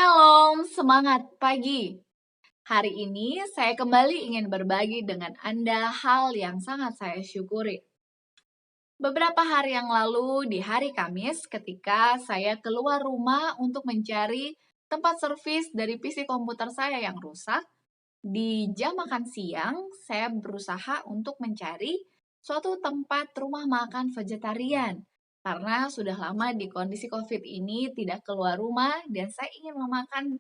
Shalom, semangat pagi. Hari ini saya kembali ingin berbagi dengan Anda hal yang sangat saya syukuri. Beberapa hari yang lalu di hari Kamis ketika saya keluar rumah untuk mencari tempat servis dari PC komputer saya yang rusak, di jam makan siang saya berusaha untuk mencari suatu tempat rumah makan vegetarian. Karena sudah lama di kondisi COVID ini tidak keluar rumah dan saya ingin memakan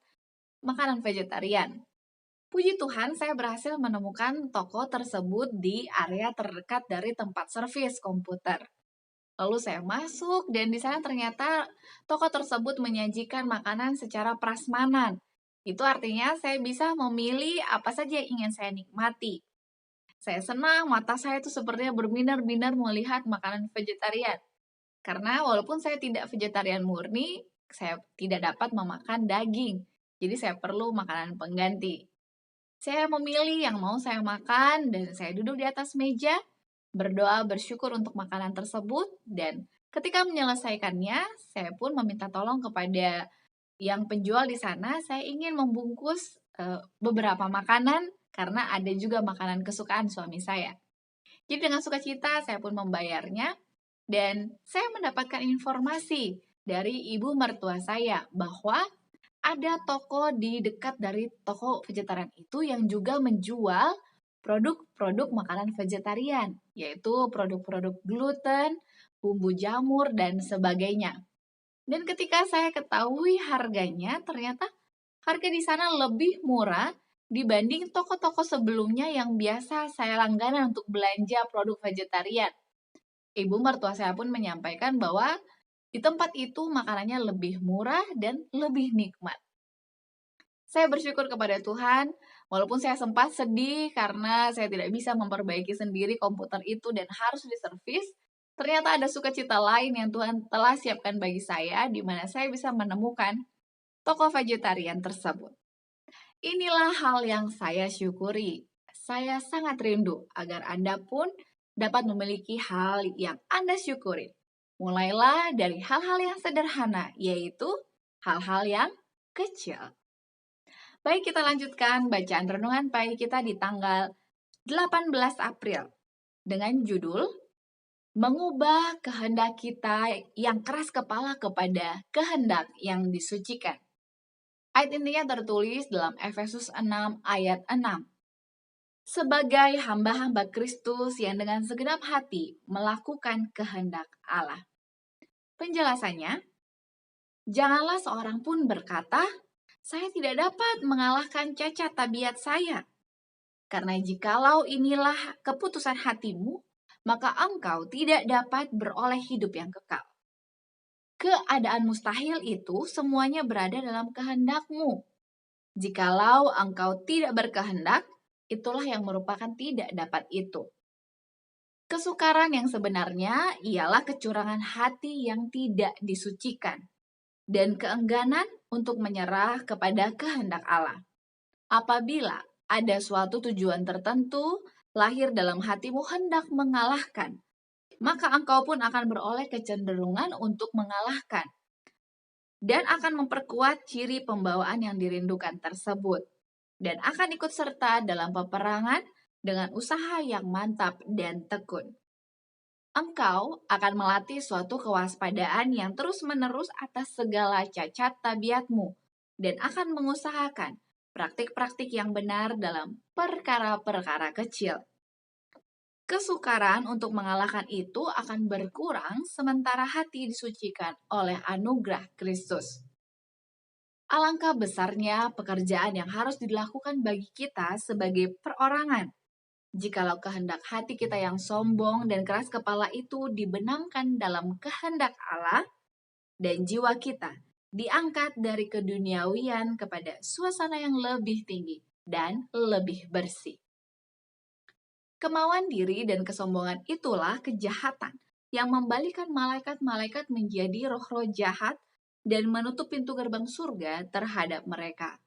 makanan vegetarian. Puji Tuhan, saya berhasil menemukan toko tersebut di area terdekat dari tempat servis komputer. Lalu saya masuk dan di sana ternyata toko tersebut menyajikan makanan secara prasmanan. Itu artinya saya bisa memilih apa saja yang ingin saya nikmati. Saya senang, mata saya itu sepertinya berbinar-binar melihat makanan vegetarian. Karena walaupun saya tidak vegetarian murni, saya tidak dapat memakan daging. Jadi saya perlu makanan pengganti. Saya memilih yang mau saya makan dan saya duduk di atas meja, berdoa bersyukur untuk makanan tersebut dan ketika menyelesaikannya, saya pun meminta tolong kepada yang penjual di sana, saya ingin membungkus beberapa makanan karena ada juga makanan kesukaan suami saya. Jadi dengan sukacita saya pun membayarnya dan saya mendapatkan informasi dari ibu mertua saya bahwa ada toko di dekat dari toko vegetarian itu yang juga menjual produk-produk makanan vegetarian, yaitu produk-produk gluten, bumbu jamur, dan sebagainya. Dan ketika saya ketahui harganya, ternyata harga di sana lebih murah dibanding toko-toko sebelumnya yang biasa saya langganan untuk belanja produk vegetarian. Ibu mertua saya pun menyampaikan bahwa di tempat itu makanannya lebih murah dan lebih nikmat. Saya bersyukur kepada Tuhan, walaupun saya sempat sedih karena saya tidak bisa memperbaiki sendiri komputer itu dan harus diservis, ternyata ada sukacita lain yang Tuhan telah siapkan bagi saya, di mana saya bisa menemukan toko vegetarian tersebut. Inilah hal yang saya syukuri. Saya sangat rindu agar Anda pun dapat memiliki hal yang Anda syukuri. Mulailah dari hal-hal yang sederhana, yaitu hal-hal yang kecil. Baik, kita lanjutkan bacaan renungan pagi kita di tanggal 18 April dengan judul Mengubah kehendak kita yang keras kepala kepada kehendak yang disucikan. Ayat intinya tertulis dalam Efesus 6 ayat 6. Sebagai hamba-hamba Kristus yang dengan segenap hati melakukan kehendak Allah. Penjelasannya, janganlah seorang pun berkata, saya tidak dapat mengalahkan cacat tabiat saya. Karena jikalau inilah keputusan hatimu, maka engkau tidak dapat beroleh hidup yang kekal. Keadaan mustahil itu semuanya berada dalam kehendakmu. Jikalau engkau tidak berkehendak, itulah yang merupakan tidak dapat itu. Kesukaran yang sebenarnya ialah kecurangan hati yang tidak disucikan dan keengganan untuk menyerah kepada kehendak Allah. Apabila ada suatu tujuan tertentu lahir dalam hatimu hendak mengalahkan, maka engkau pun akan beroleh kecenderungan untuk mengalahkan dan akan memperkuat ciri pembawaan yang dirindukan tersebut dan akan ikut serta dalam peperangan dengan usaha yang mantap dan tekun. Engkau akan melatih suatu kewaspadaan yang terus-menerus atas segala cacat tabiatmu dan akan mengusahakan praktik-praktik yang benar dalam perkara-perkara kecil. Kesukaran untuk mengalahkan itu akan berkurang sementara hati disucikan oleh anugerah Kristus. Alangkah besarnya pekerjaan yang harus dilakukan bagi kita sebagai perorangan. Jikalau kehendak hati kita yang sombong dan keras kepala itu dibenamkan dalam kehendak Allah, dan jiwa kita diangkat dari keduniawian kepada suasana yang lebih tinggi dan lebih bersih. Kemauan diri dan kesombongan itulah kejahatan yang membalikan malaikat-malaikat menjadi roh-roh jahat dan menutup pintu gerbang surga terhadap mereka.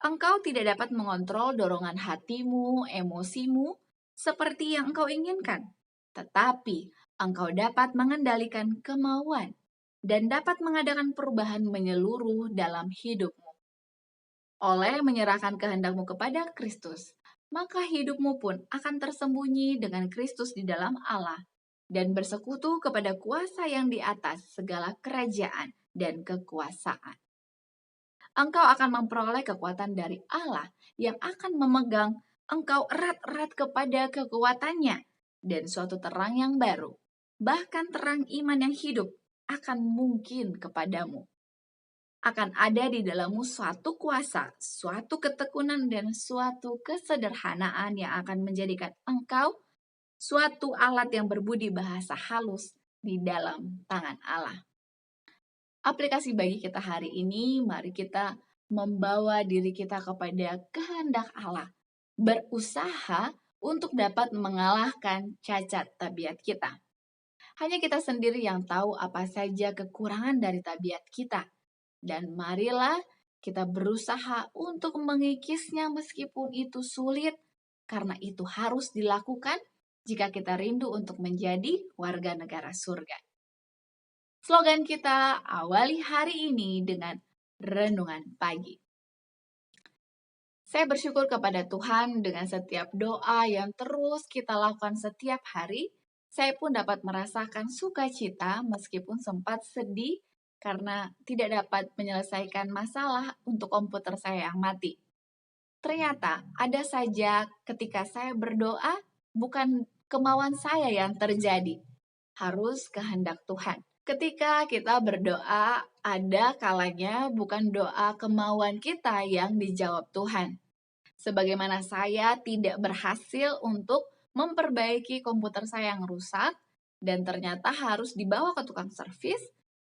Engkau tidak dapat mengontrol dorongan hatimu, emosimu, seperti yang engkau inginkan. Tetapi, engkau dapat mengendalikan kemauan dan dapat mengadakan perubahan menyeluruh dalam hidupmu. Oleh menyerahkan kehendakmu kepada Kristus, maka hidupmu pun akan tersembunyi dengan Kristus di dalam Allah dan bersekutu kepada kuasa yang di atas segala kerajaan dan kekuasaan. Engkau akan memperoleh kekuatan dari Allah yang akan memegang engkau erat-erat kepada kekuatannya dan suatu terang yang baru, bahkan terang iman yang hidup akan mungkin kepadamu. Akan ada di dalammu suatu kuasa, suatu ketekunan, dan suatu kesederhanaan yang akan menjadikan engkau suatu alat yang berbudi bahasa halus di dalam tangan Allah. Aplikasi bagi kita hari ini, mari kita membawa diri kita kepada kehendak Allah, berusaha untuk dapat mengalahkan cacat tabiat kita. Hanya kita sendiri yang tahu apa saja kekurangan dari tabiat kita. Dan marilah kita berusaha untuk mengikisnya meskipun itu sulit, karena itu harus dilakukan jika kita rindu untuk menjadi warga negara surga. Slogan kita, awali hari ini dengan renungan pagi. Saya bersyukur kepada Tuhan dengan setiap doa yang terus kita lakukan setiap hari, saya pun dapat merasakan sukacita meskipun sempat sedih karena tidak dapat menyelesaikan masalah untuk komputer saya yang mati. Ternyata ada saja ketika saya berdoa, bukan kemauan saya yang terjadi, harus kehendak Tuhan. Ketika kita berdoa, ada kalanya bukan doa kemauan kita yang dijawab Tuhan. Sebagaimana saya tidak berhasil untuk memperbaiki komputer saya yang rusak, dan ternyata harus dibawa ke tukang servis,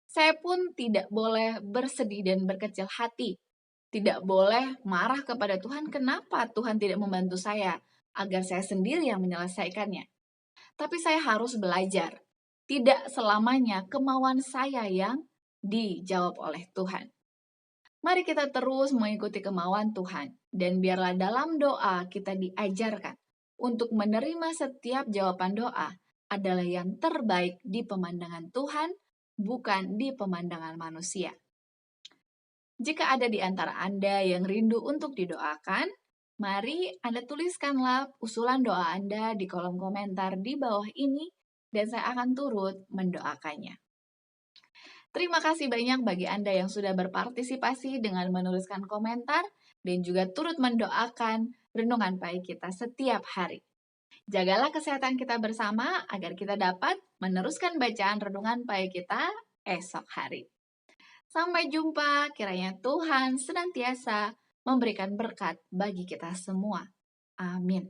saya pun tidak boleh bersedih dan berkecil hati. Tidak boleh marah kepada Tuhan kenapa Tuhan tidak membantu saya agar saya sendiri yang menyelesaikannya. Tapi saya harus belajar. Tidak selamanya kemauan saya yang dijawab oleh Tuhan. Mari kita terus mengikuti kemauan Tuhan dan biarlah dalam doa kita diajarkan untuk menerima setiap jawaban doa adalah yang terbaik di pemandangan Tuhan, bukan di pemandangan manusia. Jika ada di antara Anda yang rindu untuk didoakan, mari Anda tuliskanlah usulan doa Anda di kolom komentar di bawah ini dan saya akan turut mendoakannya. Terima kasih banyak bagi Anda yang sudah berpartisipasi dengan menuliskan komentar dan juga turut mendoakan renungan pagi kita setiap hari. Jagalah kesehatan kita bersama agar kita dapat meneruskan bacaan renungan pagi kita esok hari. Sampai jumpa, kiranya Tuhan senantiasa memberikan berkat bagi kita semua. Amin.